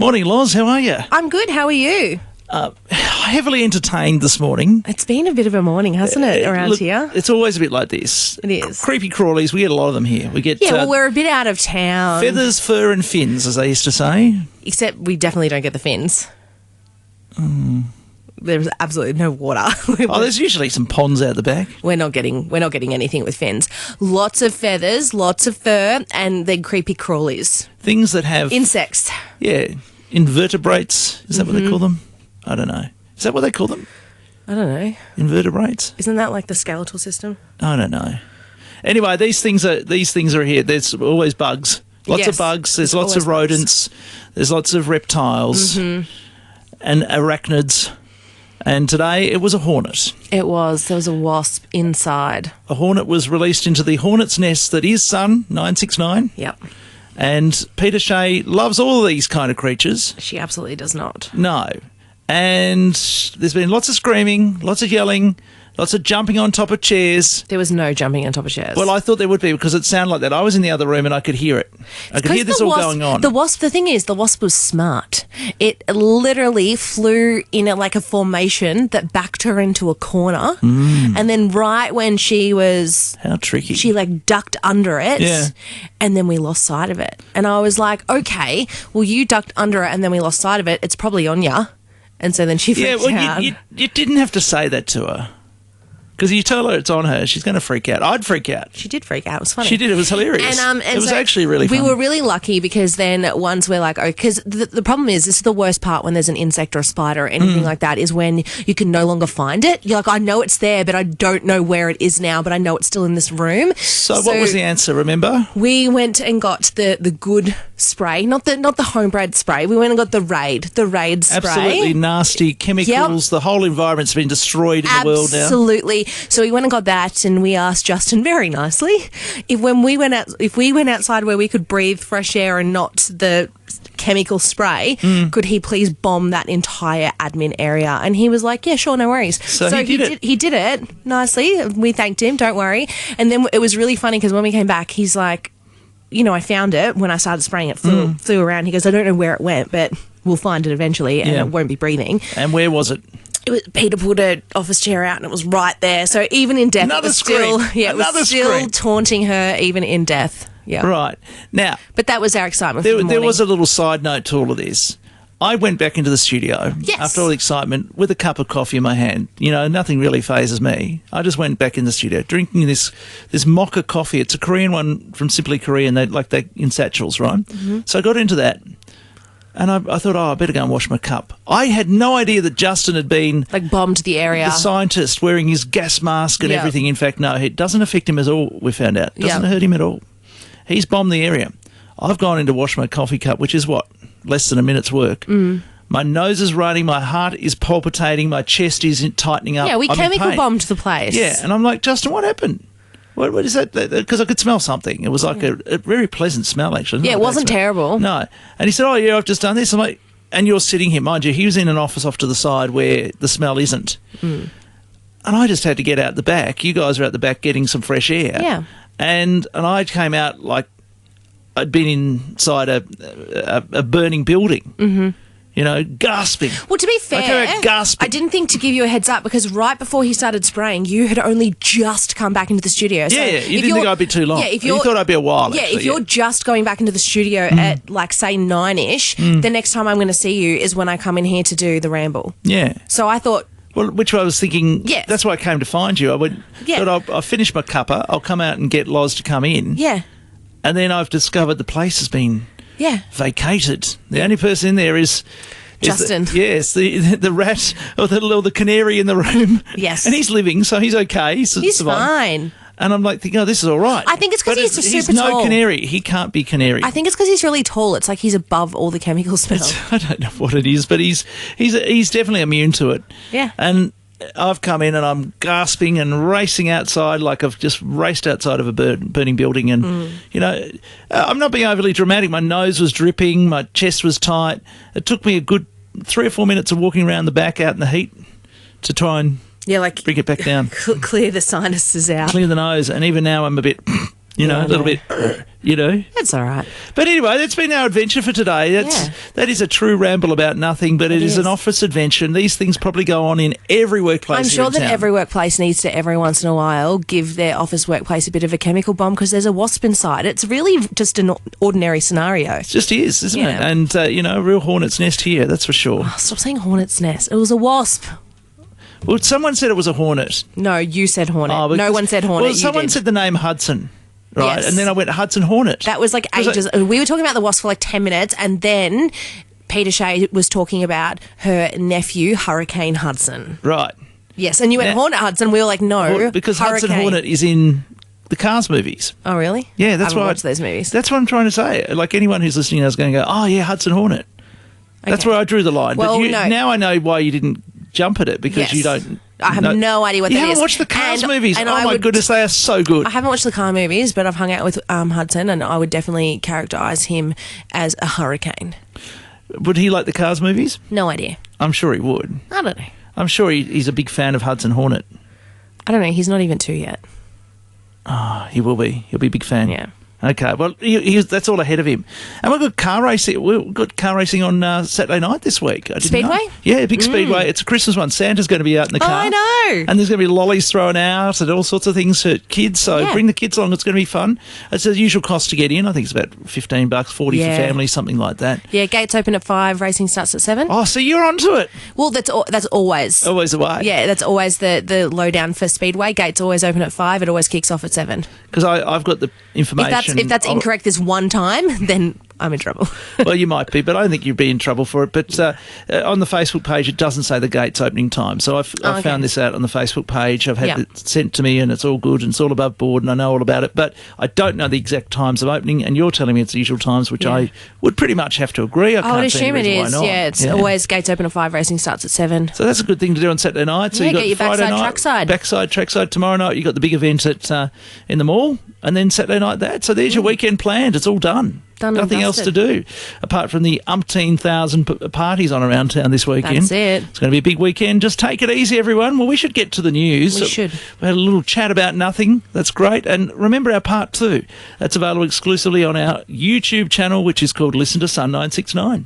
Morning, Loz. How are you? I'm good. How are you? Heavily entertained this morning. It's been a bit of a morning, hasn't it, around here? It's always a bit like this. It is. Creepy crawlies, we get a lot of them here. We get we're a bit out of town. feathers, fur and fins, as they used to say. Except we definitely don't get the fins. There's absolutely no water. There's usually some ponds out the back. We're not getting anything with fins. Lots of feathers, lots of fur, and then creepy crawlies. Things that have... Insects. Yeah, invertebrates. Is that what they call them? I don't know. Is that what they call them? I don't know. Invertebrates? Isn't that like the skeletal system? I don't know. Anyway, these things are here. There's always bugs. Lots of bugs. There's lots of rodents. There's lots of reptiles and arachnids. And today it was a hornet. It was. There was a wasp inside. A hornet was released into the hornet's nest that is Sun 969. Yep. And Peter Shea loves all of these kind of creatures. She absolutely does not. No. And there's been lots of screaming, lots of yelling, lots of jumping on top of chairs. There was no jumping on top of chairs. Well, I thought there would be because it sounded like that. I was in the other room and I could hear it. I could hear this all going on. The thing is, the wasp was smart. It literally flew in like a formation that backed her into a corner. And then right when she was... How tricky. She like ducked under it. Yeah. And then we lost sight of it. And I was like, okay, well, you ducked under it and then we lost sight of it. It's probably on ya. And so then she freaked out. You didn't have to say that to her. Because you tell her it's on her, she's going to freak out. I'd freak out. She did freak out. It was funny. She did. It was hilarious. And it was actually really fun. We were really lucky because then once we're like, because the problem is, this is the worst part when there's an insect or a spider or anything like that, is when you can no longer find it. You're like, I know it's there, but I don't know where it is now, but I know it's still in this room. So what was the answer, remember? We went and got the good spray, not the homebred spray. We went and got the Raid spray. Absolutely nasty chemicals. Yep. The whole environment's been destroyed in the world now. Absolutely. So we went and got that, and we asked Justin very nicely if we went outside where we could breathe fresh air and not the chemical spray, could he please bomb that entire admin area? And he was like, yeah, sure, no worries. So he did it nicely. We thanked him, don't worry. And then it was really funny because when we came back, he's like, I found it when I started spraying it, flew around. He goes, I don't know where it went, but we'll find it eventually and it won't be breathing. And where was it? Peter pulled an office chair out and it was right there. So even in death, it was still taunting her even in death. Yeah. Right. Now, but that was our excitement. There was a little side note to all of this. I went back into the studio after all the excitement with a cup of coffee in my hand. Nothing really phases me. I just went back in the studio drinking this mocha coffee. It's a Korean one from Simply Korean. They in satchels, right? So I got into that. And I thought, I better go and wash my cup. I had no idea that Justin had been... bombed the area. The scientist wearing his gas mask and everything. In fact, no, it doesn't affect him at all, we found out. It doesn't hurt him at all. He's bombed the area. I've gone in to wash my coffee cup, which is what? Less than a minute's work. My nose is running, my heart is palpitating, my chest is tightening up. Yeah, we chemical bombed the place. Yeah, and I'm like, Justin, what happened? What is that? Because I could smell something. It was like a very pleasant smell, actually. Yeah, it wasn't terrible. No. And he said, oh, yeah, I've just done this. I'm like, and you're sitting here. Mind you, he was in an office off to the side where the smell isn't. And I just had to get out the back. You guys are at the back getting some fresh air. Yeah. And I came out like I'd been inside a burning building. Gasping. Well, to be fair, I didn't think to give you a heads up because right before he started spraying, you had only just come back into the studio. So you didn't think I'd be too long. Yeah, you thought I'd be a while. Yeah, if you're just going back into the studio at say 9-ish, the next time I'm going to see you is when I come in here to do the Ramble. Yeah. So I thought... Well, which I was thinking, that's why I came to find you. I went, I'll finish my cuppa, I'll come out and get Loz to come in. Yeah. And then I've discovered the place has been... vacated. The only person in there is Justin. The rat or the canary in the room. Yes. And he's living, so he's okay. He's fine. And I'm like thinking, this is all right. I think it's because he's super tall. He's no canary. He can't be canary. I think it's because he's really tall. It's like he's above all the chemical smell. I don't know what it is, but he's definitely immune to it. Yeah. And I've come in and I'm gasping and racing outside like I've just raced outside of a burning building. And, I'm not being overly dramatic. My nose was dripping. My chest was tight. It took me a good 3 or 4 minutes of walking around the back out in the heat to try and bring it back down. Clear the sinuses out. Clear the nose. And even now I'm a bit You know, a little bit, you know. That's all right. But anyway, that's been our adventure for today. That is a true ramble about nothing, but it is an office adventure. And these things probably go on in every workplace. I'm sure that every workplace needs to, every once in a while, give their office workplace a bit of a chemical bomb because there's a wasp inside. It's really just an ordinary scenario. It just is, isn't it? And, you know, a real hornet's nest here, that's for sure. Oh, stop saying hornet's nest. It was a wasp. Well, someone said it was a hornet. No, you said hornet. No one said hornet. Well, someone said the name Hudson. Right, yes. And then I went Hudson Hornet. That was like ages. We were talking about the wasp for like 10 minutes, and then Peter Shea was talking about her nephew, Hurricane Hudson. Right. Yes, and you went Hornet Hudson. We were like, no, well, because Hurricane. Hudson Hornet is in the Cars movies. Oh, really? Yeah, that's I haven't why. watched those movies. That's what I'm trying to say. Like anyone who's listening is going to go, oh yeah, Hudson Hornet. Okay. That's where I drew the line. Well, but no. Now I know why you didn't jump at it because you don't. I have no idea what that is. You haven't watched the Cars movies? Oh, my goodness, they are so good. I haven't watched the car movies, but I've hung out with Hudson, and I would definitely characterise him as a hurricane. Would he like the Cars movies? No idea. I'm sure he would. I don't know. I'm sure he's a big fan of Hudson Hornet. I don't know. He's not even 2 yet. Oh, he will be. He'll be a big fan. Yeah. Okay, well, that's all ahead of him. And we've got car racing. We've got car racing on Saturday night this week. Speedway? Yeah, big Speedway. It's a Christmas one. Santa's going to be out in the car. I know. And there's going to be lollies thrown out and all sorts of things for kids. So bring the kids along. It's going to be fun. It's the usual cost to get in. I think it's about $15, $40 for families, something like that. Yeah, gates open at 5. Racing starts at 7. Oh, so you're onto it. Well, that's always the way. Yeah, that's always the lowdown for Speedway. Gates always open at 5. It always kicks off at 7. Because I've got the information. If that's incorrect this one time, then I'm in trouble. Well, you might be, but I don't think you'd be in trouble for it. But on the Facebook page, it doesn't say the gates opening time. So I've found this out on the Facebook page. I've had it sent to me, and it's all good, and it's all above board, and I know all about it. But I don't know the exact times of opening, and you're telling me it's the usual times, which I would pretty much have to agree. I would assume it is. Yeah, it's always gates open at 5, racing starts at 7. So that's a good thing to do on Saturday night. So you got get your Friday backside, trackside tomorrow night. You got the big event at in the mall, and then Saturday night that. So there's your weekend planned. It's all done. Nothing else to do apart from the umpteen thousand parties on around town this weekend. That's it. It's going to be a big weekend. Just take it easy, everyone. Well, we should get to the news. We should. We had a little chat about nothing. That's great. And remember our part 2. That's available exclusively on our YouTube channel, which is called Listen to Sun 969.